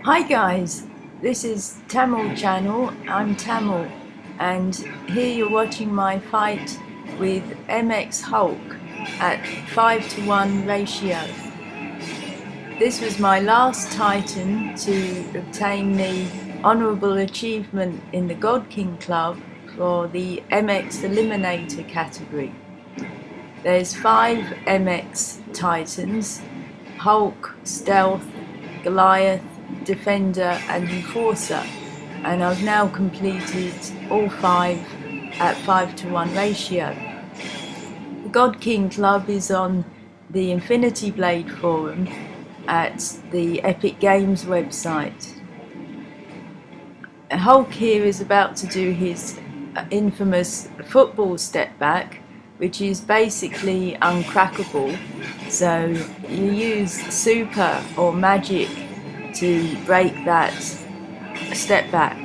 Hi guys, this is Tamil channel. I'm Tamil, and here you're watching my fight with MX Hulk at 5-to-1 ratio. This was my last Titan to obtain the honourable achievement in the God King Club for the MX Eliminator category. There's 5 MX Titans: Hulk, Stealth, Goliath, Defender and Enforcer, and I've now completed all 5 at 5-to-1 ratio. The God King Club is on the Infinity Blade forum at the Epic Games website. Hulk here is about to do his infamous football step back, which is basically uncrackable, so you use super or magic to break that step back.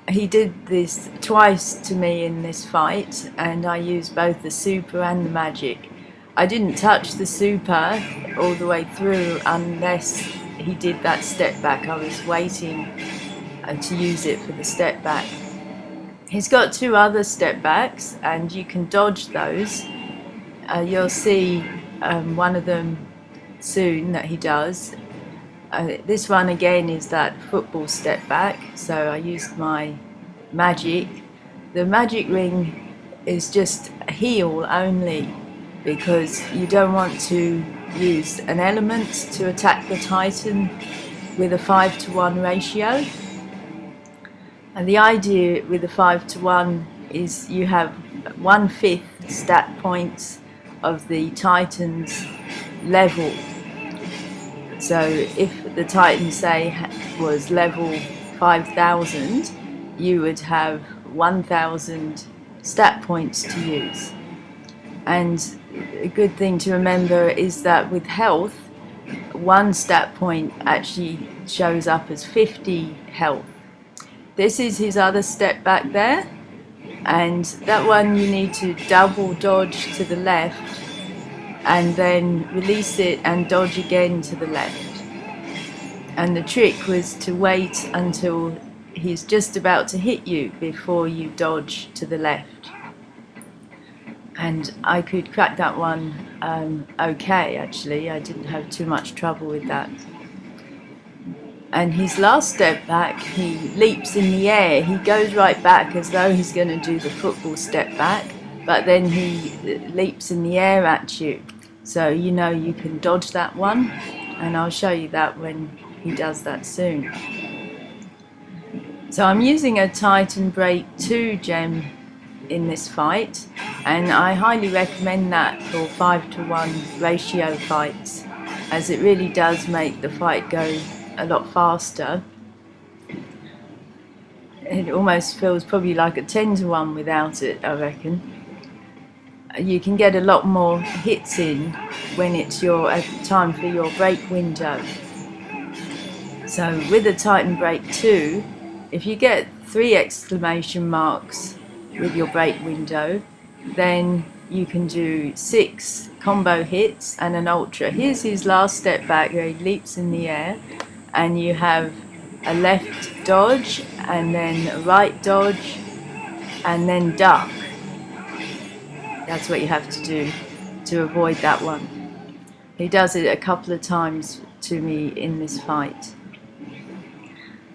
He did this twice to me in this fight, and I used both the super and the magic. I didn't touch the super all the way through unless he did that step back. I was waiting to use it for the step back. He's got 2 other step backs and you can dodge those. You'll see one of them soon that he does. This one again is that football step back, so I used my magic. The magic ring is just heal only, because you don't want to use an element to attack the Titan with a 5-to-1 ratio. And the idea with the 5-to-1 is you have 1/5 stat points of the Titan's level. So if the Titan, say, was level 5000, you would have 1000 stat points to use. And a good thing to remember is that with health, 1 stat point actually shows up as 50 health. This is his other step back there, and that one you need to double dodge to the left and then release it and dodge again to the left. And the trick was to wait until he's just about to hit you before you dodge to the left. And I could crack that one okay, actually. I didn't have too much trouble with that. And his last step back, he leaps in the air. He goes right back as though he's going to do the football step back, but then he leaps in the air at you. So you know you can dodge that one, and I'll show you that when he does that soon. So I'm using a Titan Break 2 gem in this fight, and I highly recommend that for 5-to-1 ratio fights, as it really does make the fight go a lot faster. It almost feels probably like a 10-to-1 without it, I reckon. You can get a lot more hits in when it's your time for your break window. So with the Titan Break 2, if you get 3 exclamation marks with your break window, then you can do 6 combo hits and an ultra. Here's his last step back where he leaps in the air, and you have a left dodge and then a right dodge and then duck. That's what you have to do to avoid that one. He does it a couple of times to me in this fight.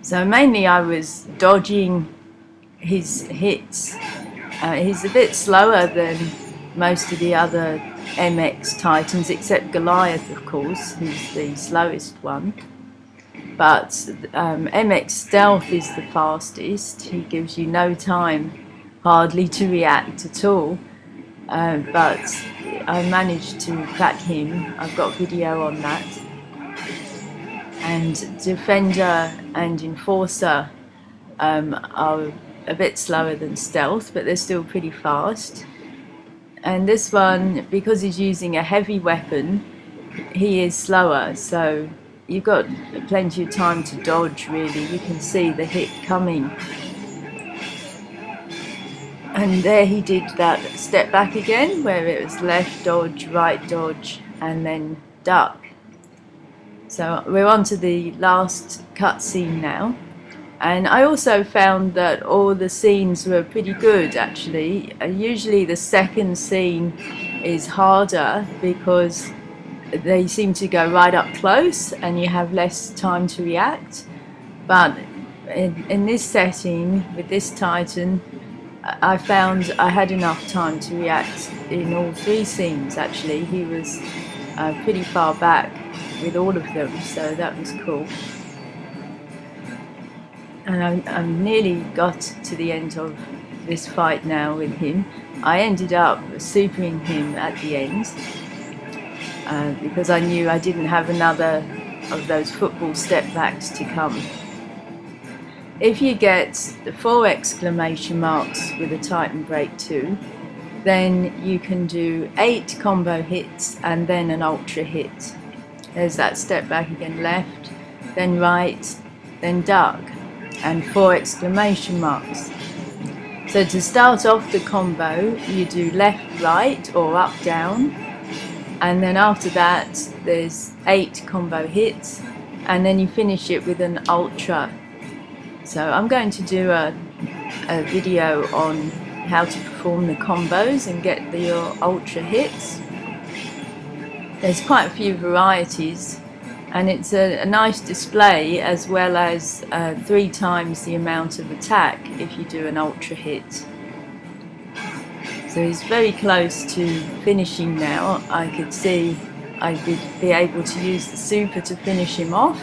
So mainly I was dodging his hits. He's a bit slower than most of the other MX Titans, except Goliath, of course, who's the slowest one. But MX Stealth is the fastest. He gives you no time hardly to react at all. But I managed to crack him. I've got video on that. And Defender and Enforcer are a bit slower than Stealth, but they're still pretty fast. And this one, because he's using a heavy weapon, he is slower, so you've got plenty of time to dodge, really. You can see the hit coming. And there he did that step back again, where it was left dodge, right dodge, and then duck. So we're on to the last cutscene now. And I also found that all the scenes were pretty good actually. Usually the second scene is harder because they seem to go right up close and you have less time to react. But in this setting, with this Titan, I found I had enough time to react in all three scenes actually. He was pretty far back with all of them, so that was cool. And I nearly got to the end of this fight now with him. I ended up supering him at the end because I knew I didn't have another of those football step backs to come. If you get 4 exclamation marks with a Titan Break 2, then you can do 8 combo hits and then an ultra hit. There's that step back again, left, then right, then duck, and 4 exclamation marks. So to start off the combo, you do left, right, or up, down, and then after that there's 8 combo hits, and then you finish it with an ultra. So I'm going to do a video on how to perform the combos and get your ultra hits. There's quite a few varieties, and it's a nice display as well as 3 times the amount of attack if you do an ultra hit. So he's very close to finishing now. I could see I would be able to use the super to finish him off.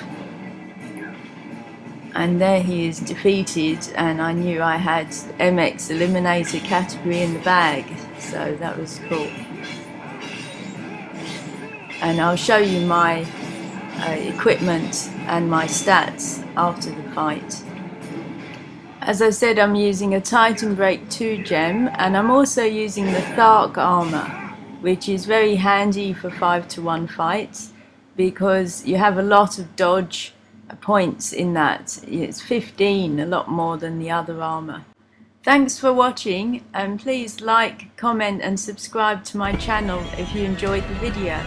And there he is defeated, and I knew I had MX Eliminator category in the bag, so that was cool. And I'll show you my equipment and my stats after the fight. As I said, I'm using a Titan Break 2 gem, and I'm also using the Thark armor, which is very handy for 5-to-1 fights because you have a lot of dodge points in that. It's 15, a lot more than the other armor. Thanks for watching, and please like, comment and subscribe to my channel if you enjoyed the video.